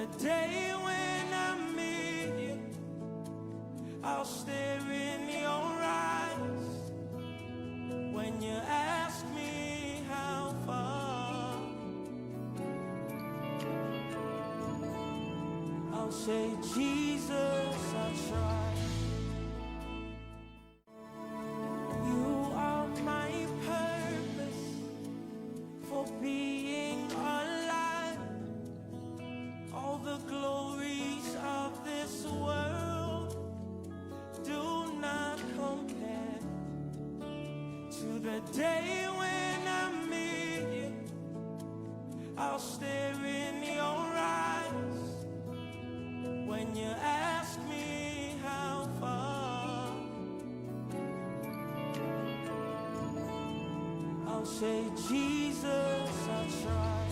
the day when I meet you, I'll stare in your eyes. When you ask me how far, I'll say, Jesus, I tried. You are my purpose for being alive. All the glories of this world do not compare to the day when I meet you. I'll stare in your eyes. When you ask me how far, I'll say, Jesus, I tried.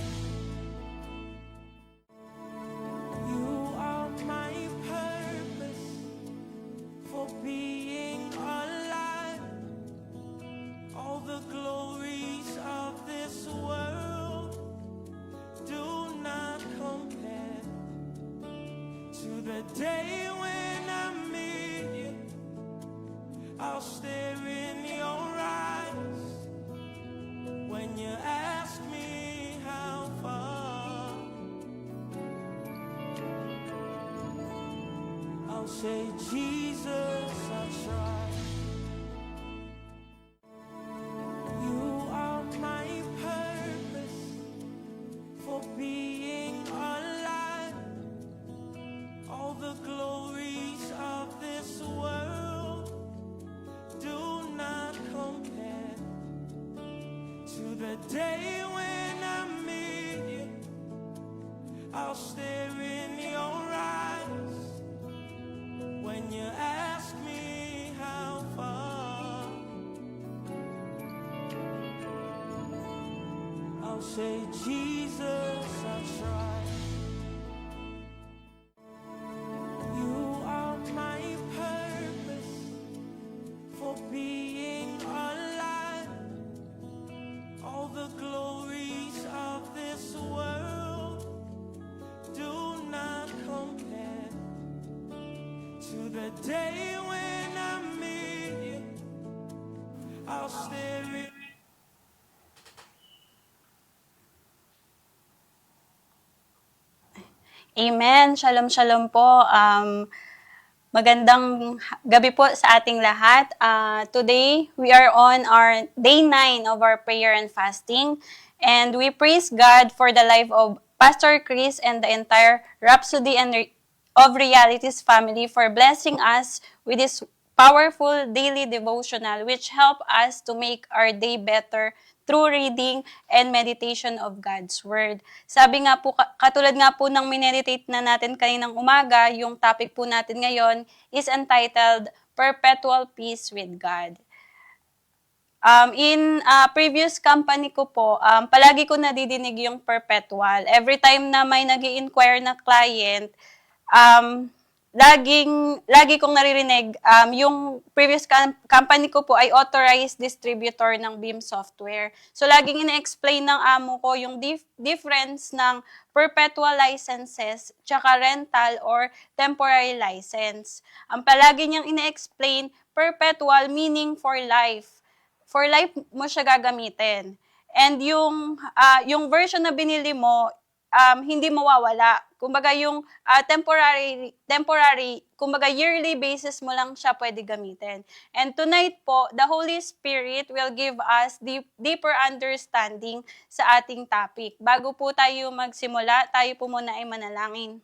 You are my purpose for being alive. All the glories of this world do not compare to the day when I meet you. I'll stare in your eyes. When you ask me how far, I'll say, Jesus, I tried. You are my purpose for being alive. All the glories of this world do not compare to the day when I meet you. I'll stare in your eyes. When you ask me how far, I'll say, Jesus, I tried. You are my purpose for being alive. All the glories of this world do not compare to the day when I meet you. I'll stare in. Amen. Shalom, shalom po. Magandang gabi po sa ating lahat. Today, we are on our day 9 of our prayer and fasting. And we praise God for the life of Pastor Chris and the entire Rhapsody of Realities family for blessing us with this powerful daily devotional which help us to make our day better through reading and meditation of God's Word. Sabi nga po, katulad nga po ng mineditate na natin kaninang umaga, yung topic po natin ngayon is entitled Perpetual Peace with God. In previous company ko po, palagi ko nadidinig yung perpetual. Every time na may nag-i-inquire na client, lagi kong naririnig, yung previous company ko po ay authorized distributor ng Beam Software. So, laging ina-explain ng amo ko yung difference ng perpetual licenses tsaka rental or temporary license. Ang palagi niyang ina-explain, perpetual meaning for life. For life mo siya gagamitin. And yung version na binili mo, hindi mawawala. Kumbaga yung temporary, kumbaga yearly basis mo lang siya pwede gamitin. And tonight po, the Holy Spirit will give us deeper understanding sa ating topic. Bago po tayo magsimula, tayo po muna ay manalangin.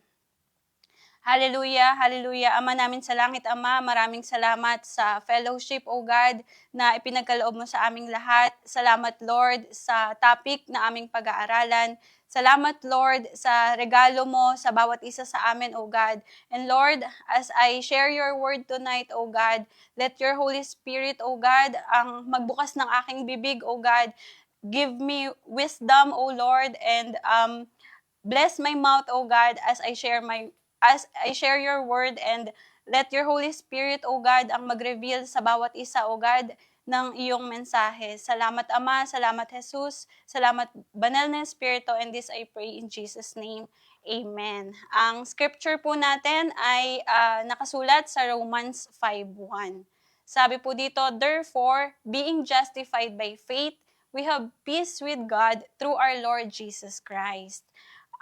Hallelujah, hallelujah. Ama namin sa langit, Ama, maraming salamat sa fellowship, O God, na ipinagkaloob mo sa aming lahat. Salamat, Lord, sa topic na aming pag-aaralan. Salamat, Lord, sa regalo mo sa bawat isa sa amin, O God. And Lord, as I share your word tonight, O God, let your Holy Spirit, O God, ang magbukas ng aking bibig, O God. Give me wisdom, O Lord, and bless my mouth, O God, as I share your word, and let your Holy Spirit, O God, ang mag-reveal sa bawat isa, O God, ng iyong mensahe. Salamat, Ama. Salamat, Jesus. Salamat, Banal na Espiritu. And this I pray in Jesus' name. Amen. Ang scripture po natin ay nakasulat sa Romans 5:1. Sabi po dito, therefore, being justified by faith, we have peace with God through our Lord Jesus Christ.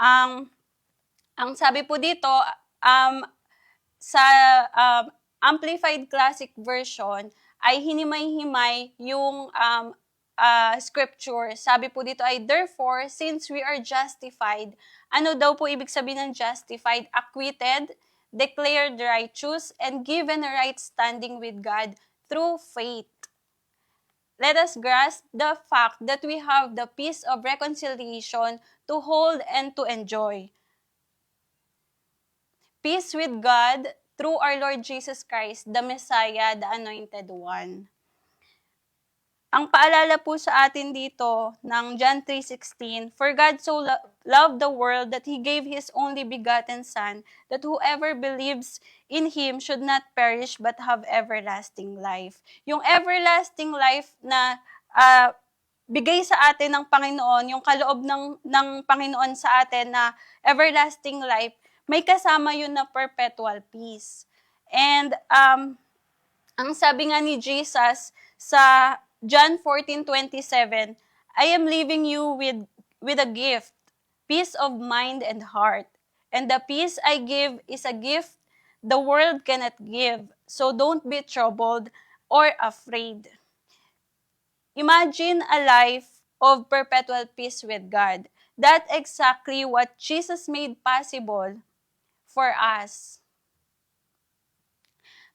Ang sabi po dito, sa Amplified Classic Version, ay hinimay-himay yung scripture. Sabi po dito ay, therefore, since we are justified, ano daw po ibig sabihin ng justified? Acquitted, declared righteous, and given a right standing with God through faith. Let us grasp the fact that we have the peace of reconciliation to hold and to enjoy. Peace with God through our Lord Jesus Christ, the Messiah, the Anointed One. Ang paalala po sa atin dito ng John 3:16, for God so loved the world that He gave His only begotten Son, that whoever believes in Him should not perish but have everlasting life. Yung everlasting life na bigay sa atin ng Panginoon, yung kaloob ng Panginoon sa atin na everlasting life, may kasama yun na perpetual peace. And ang sabi nga ni Jesus sa John 14:27, I am leaving you with a gift, peace of mind and heart. And the peace I give is a gift the world cannot give. So don't be troubled or afraid. Imagine a life of perpetual peace with God. That's exactly what Jesus made possible for us.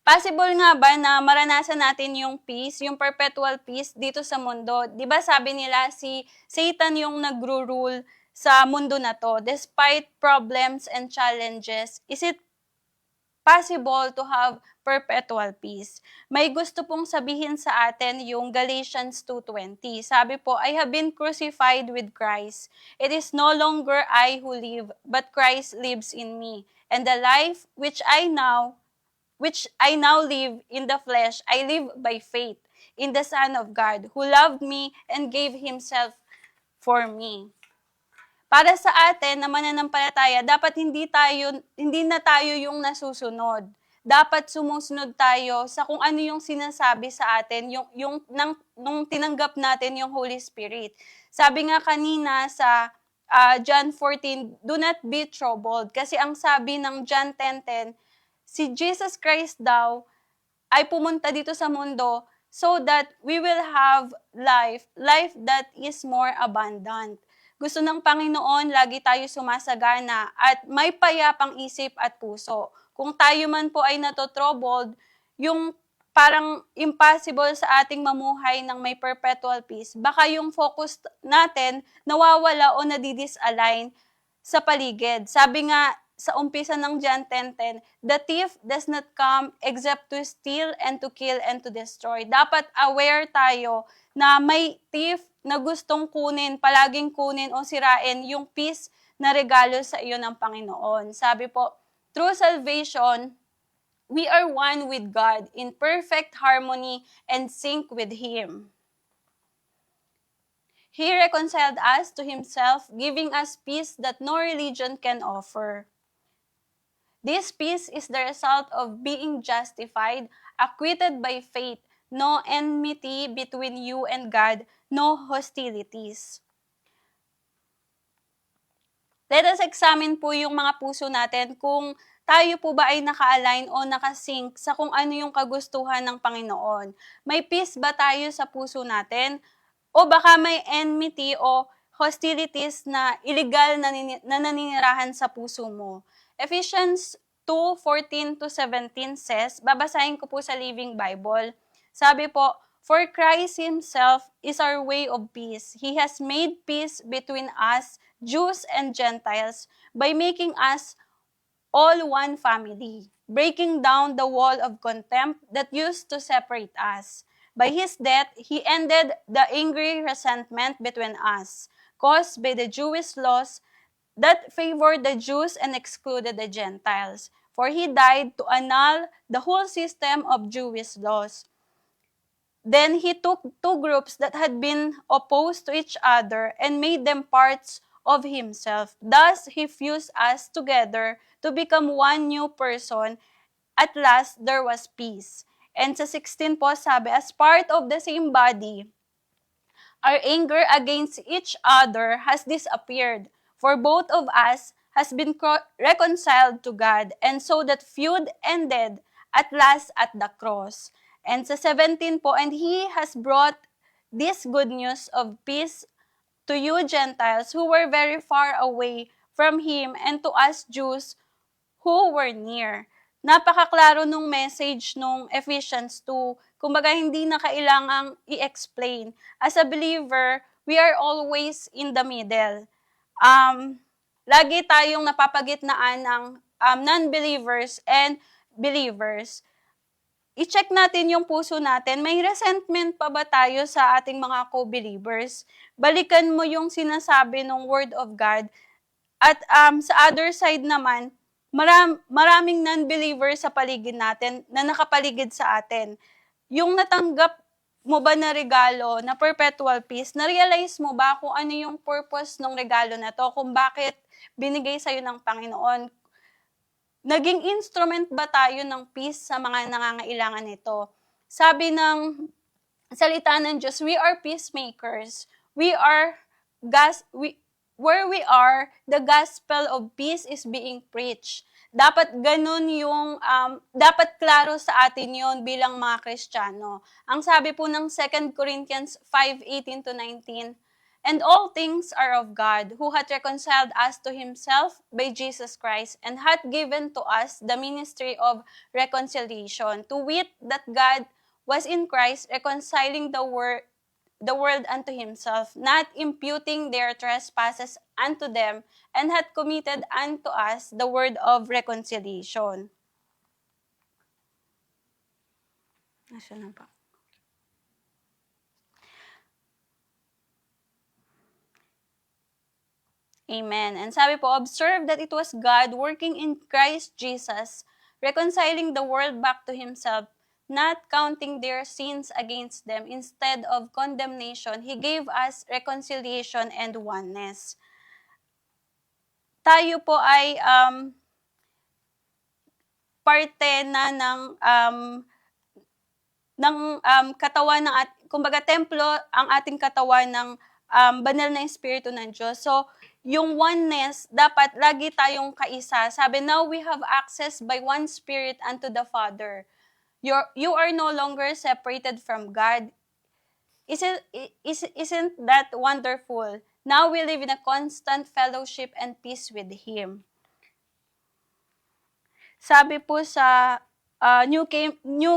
Possible nga ba na maranasan natin yung peace, yung perpetual peace dito sa mundo? 'Di ba sabi nila si Satan yung nagro-rule sa mundo na to. Despite problems and challenges, is it possible to have perpetual peace? May gusto pong sabihin sa atin yung Galatians 2:20. Sabi po, I have been crucified with Christ. It is no longer I who live, but Christ lives in me. And the life which I now live in the flesh, I live by faith in the Son of God, who loved me and gave Himself for me. Para sa atin na mananampalataya, dapat hindi na tayo yung nasusunod. Dapat sumusunod tayo sa kung ano yung sinasabi sa atin, nung tinanggap natin yung Holy Spirit. Sabi nga kanina sa John 14, do not be troubled. Kasi ang sabi ng John 10:10, si Jesus Christ daw ay pumunta dito sa mundo so that we will have life that is more abundant. Gusto ng Panginoon, lagi tayo sumasagana at may payapang isip at puso. Kung tayo man po ay natotroubled, yung parang impossible sa ating mamuhay ng may perpetual peace, baka yung focus natin nawawala o nadidisalign sa paligid. Sabi nga sa umpisa ng John 10:10, the thief does not come except to steal and to kill and to destroy. Dapat aware tayo na may thief na gustong palaging kunin o sirain yung peace na regalo sa iyo ng Panginoon. Sabi po, through salvation, we are one with God in perfect harmony and sync with Him. He reconciled us to Himself, giving us peace that no religion can offer. This peace is the result of being justified, acquitted by faith, no enmity between you and God, no hostilities. Let us examine po yung mga puso natin kung tayo po ba ay naka-align o nakasync sa kung ano yung kagustuhan ng Panginoon. May peace ba tayo sa puso natin? O baka may enmity o hostilities na illegal na naninirahan sa puso mo? Ephesians 2:14-17 says, babasahin ko po sa Living Bible. Sabi po, for Christ Himself is our way of peace. He has made peace between us, Jews and Gentiles, by making us all one family, breaking down the wall of contempt that used to separate us. By His death, He ended the angry resentment between us, caused by the Jewish laws that favored the Jews and excluded the Gentiles. For He died to annul the whole system of Jewish laws. Then He took two groups that had been opposed to each other and made them parts of himself. Thus, he fused us together to become one new person. At last, there was peace. And sa 16 po sabi, as part of the same body, our anger against each other has disappeared, for both of us has been reconciled to God, and so that feud ended at last at the cross. And sa 17 po, and He has brought this good news of peace to you Gentiles who were very far away from Him, and to us Jews who were near. Napakaklaro nung message nung Ephesians 2. Kumbaga, hindi na kailangang i-explain. As a believer, we are always in the middle. Lagi tayong napapagitnaan ng non-believers and believers. I-check natin yung puso natin. May resentment pa ba tayo sa ating mga co-believers? Balikan mo yung sinasabi ng Word of God. At sa other side naman, maraming non-believers sa paligid natin na nakapaligid sa atin. Yung natanggap mo ba na regalo na perpetual peace, na-realize mo ba kung ano yung purpose ng regalo na to, kung bakit binigay sa'yo ng Panginoon? Naging instrument ba tayo ng peace sa mga nangangailangan nito? Sabi ng salita ng Diyos, we are peacemakers. Where we are, the gospel of peace is being preached. Dapat ganun yung, dapat klaro sa atin yun bilang mga Kristiyano. Ang sabi po ng 2 Corinthians 5:18-19, and all things are of God, who hath reconciled us to Himself by Jesus Christ, and hath given to us the ministry of reconciliation, to wit, that God was in Christ reconciling the world unto Himself, not imputing their trespasses unto them, and hath committed unto us the word of reconciliation. Nasaan na pa? Amen. And sabi po, observe that it was God working in Christ Jesus, reconciling the world back to Himself, not counting their sins against them. Instead of condemnation, He gave us reconciliation and oneness. Tayo po ay parte na ng katawan ng kumbaga templo ang ating katawan ng banal na Espiritu ng Diyos. So, yung oneness, dapat lagi tayong kaisa. Sabi, now we have access by one Spirit unto the Father. You are no longer separated from God. Isn't that wonderful? Now we live in a constant fellowship and peace with Him. Sabi po sa New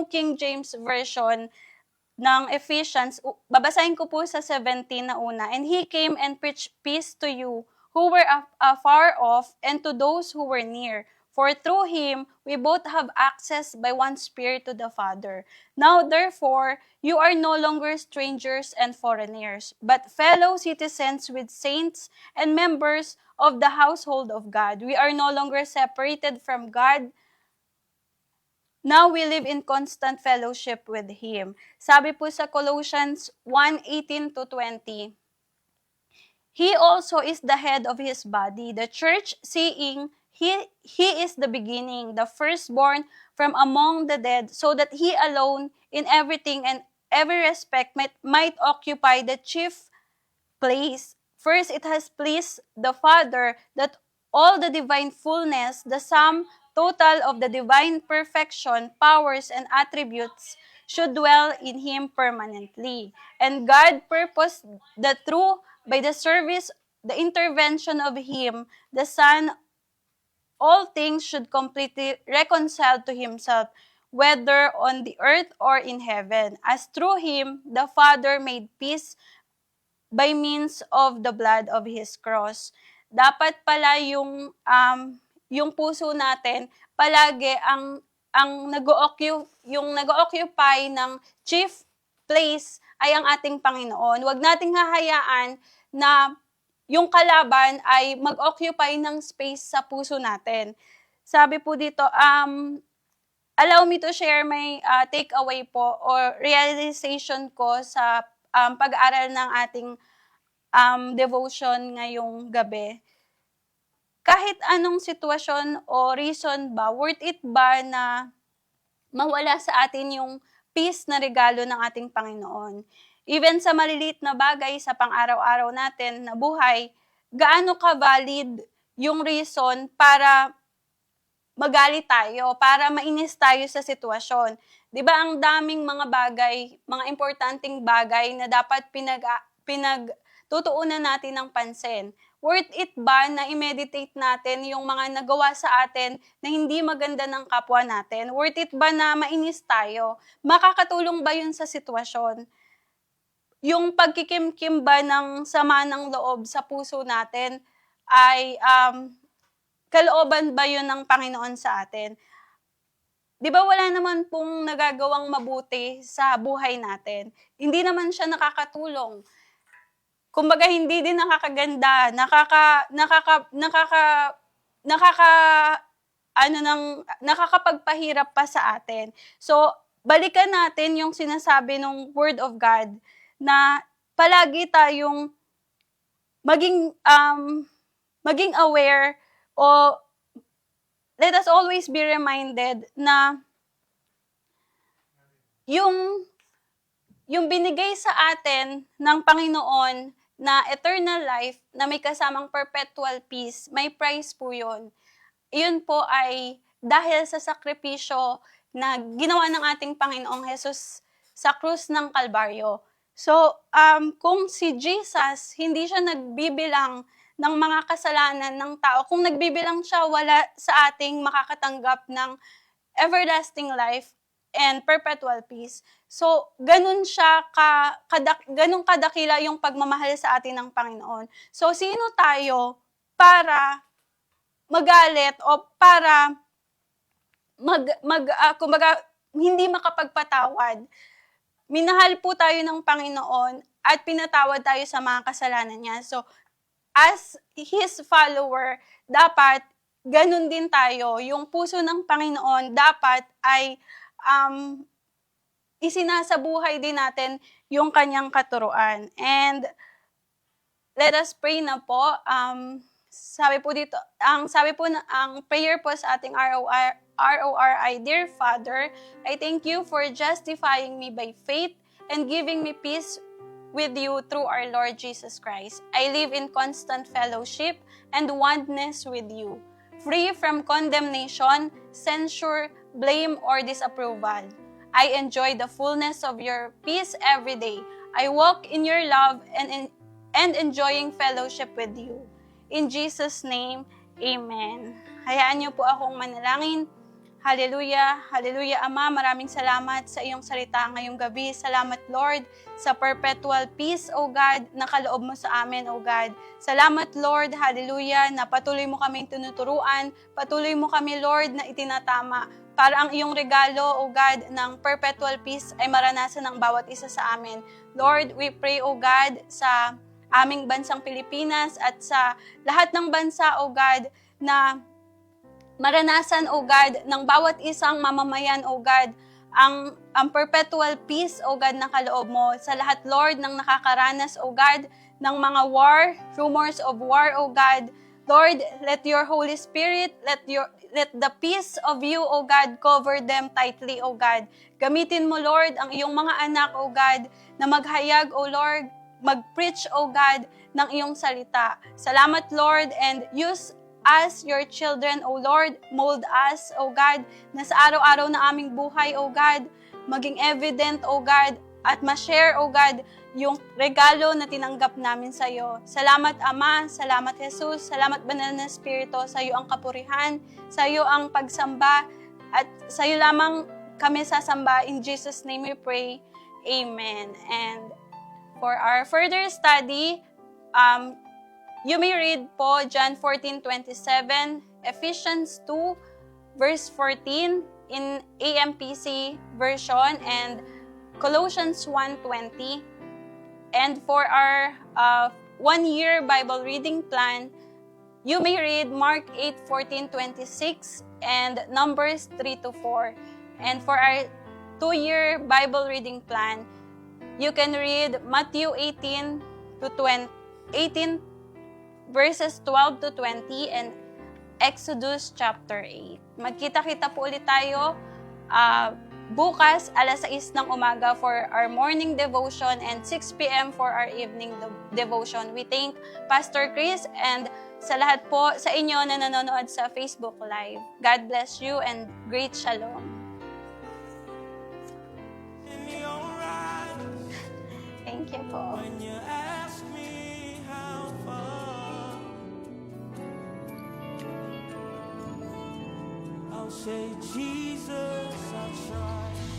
King James Version ng Ephesians, babasahin ko po sa 17 na una, and He came and preached peace to you who were afar off, and to those who were near. For through Him, we both have access by one Spirit to the Father. Now, therefore, you are no longer strangers and foreigners, but fellow citizens with saints and members of the household of God. We are no longer separated from God. Now we live in constant fellowship with Him. Sabi po sa Colossians 1:18-20, He also is the head of His body, the church, seeing He is the beginning, the firstborn from among the dead, so that He alone in everything and every respect might occupy the chief place. First, it has pleased the Father that all the divine fullness, the sum total of the divine perfection, powers, and attributes should dwell in Him permanently. And God purposed that by the service, the intervention of Him, the Son, all things should completely reconcile to Himself, whether on the earth or in heaven, as through Him the Father made peace by means of the blood of His cross. Dapat pala yung puso natin palagi ang nag-occupy ng chief place ay ang ating Panginoon. Huwag nating hahayaan na yung kalaban ay mag-occupy ng space sa puso natin. Sabi po dito, allow me to share my takeaway po or realization ko sa pag-aaral ng ating devotion ngayong gabi. Kahit anong sitwasyon o reason ba, worth it ba na mawala sa atin yung peace na regalo ng ating Panginoon? Even sa maliliit na bagay sa pang-araw-araw natin na buhay, gaano ka-valid yung reason para magalit tayo, para mainis tayo sa sitwasyon. 'Di ba ang daming mga bagay, mga importanteng bagay na dapat pinagtutuunan natin ng pansin. Worth it ba na i-meditate natin yung mga nagawa sa atin na hindi maganda ng kapwa natin? Worth it ba na mainis tayo? Makakatulong ba yun sa sitwasyon? Yung pagkikimkim ba ng sama ng loob sa puso natin ay kalooban ba yun ng Panginoon sa atin? Di ba wala naman pong nagagawang mabuti sa buhay natin? Hindi naman siya nakakatulong. Kumbaga hindi din nakakaganda, nakakapagpahirap pa sa atin. So, balikan natin yung sinasabi ng Word of God na palagi tayong maging aware o let us always be reminded na yung binigay sa atin ng Panginoon na eternal life na may kasamang perpetual peace, may price po yun. Iyon po ay dahil sa sakripisyo na ginawa ng ating Panginoong Jesus sa krus ng Kalbaryo. So, kung si Jesus, hindi siya nagbibilang ng mga kasalanan ng tao. Kung nagbibilang siya, wala sa ating makakatanggap ng everlasting life and perpetual peace. So, ganun siya ganun kadakila yung pagmamahal sa atin ng Panginoon. So, sino tayo para magalit o para kumbaga, hindi makapagpatawad? Minahal po tayo ng Panginoon at pinatawad tayo sa mga kasalanan niya. So, as His follower, dapat ganun din tayo. Yung puso ng Panginoon dapat ay isinasabuhay din natin yung kanyang katuruan. And let us pray na po. Sabi po ang prayer po sa ating RORI, Dear Father, I thank you for justifying me by faith and giving me peace with you through our Lord Jesus Christ. I live in constant fellowship and oneness with you, free from condemnation, censure, blame, or disapproval. I enjoy the fullness of your peace every day. I walk in your love and enjoying fellowship with you. In Jesus' name, Amen. Hayaan niyo po akong manalangin. Hallelujah, hallelujah, Ama, maraming salamat sa iyong salita ngayong gabi. Salamat, Lord, sa perpetual peace, O God, na kaloob mo sa amin, O God. Salamat, Lord, hallelujah, na patuloy mo kaming tinuturuan, patuloy mo kami, Lord, na itinatama para ang iyong regalo, O God, ng perpetual peace ay maranasan ng bawat isa sa amin. Lord, we pray, O God, sa aming bansang Pilipinas at sa lahat ng bansa, O God, na maranasan, O God, ng bawat isang mamamayan, O God, ang perpetual peace, O God, na kaloob mo. Sa lahat, Lord, ng nakakaranas, O God, ng mga war, rumors of war, O God. Lord, let your Holy Spirit, let the peace of you, O God, cover them tightly, O God. Gamitin mo, Lord, ang iyong mga anak, O God, na maghayag, O Lord, mag-preach, O God, ng iyong salita. Salamat, Lord, and use us, your children, O Lord, mold us, O God, na sa araw-araw na aming buhay, O God, maging evident, O God, at ma-share, O God, yung regalo na tinanggap namin sa iyo. Salamat, Ama, salamat, Jesus, salamat, Banal na Espiritu, sa iyo ang kapurihan, sa iyo ang pagsamba, at sa iyo lamang kami sasamba. In Jesus' name we pray. Amen. And for our further study, you may read po John 14:27, Ephesians 2, verse 14 in AMPC version, and Colossians 1:20. And for our one-year Bible reading plan, you may read Mark 8:14-26 and Numbers 3-4. And for our two-year Bible reading plan, you can read Matthew 18-20. 18 verses 12 to 20 and Exodus chapter 8. Magkita-kita po ulit tayo bukas alas 6 ng umaga for our morning devotion and 6 p.m. for our evening devotion. We thank Pastor Chris and sa lahat po sa inyo na nanonood sa Facebook Live. God bless you and great shalom. In your eyes, Thank you po. when you ask me how far, I'll say, Jesus, I tried.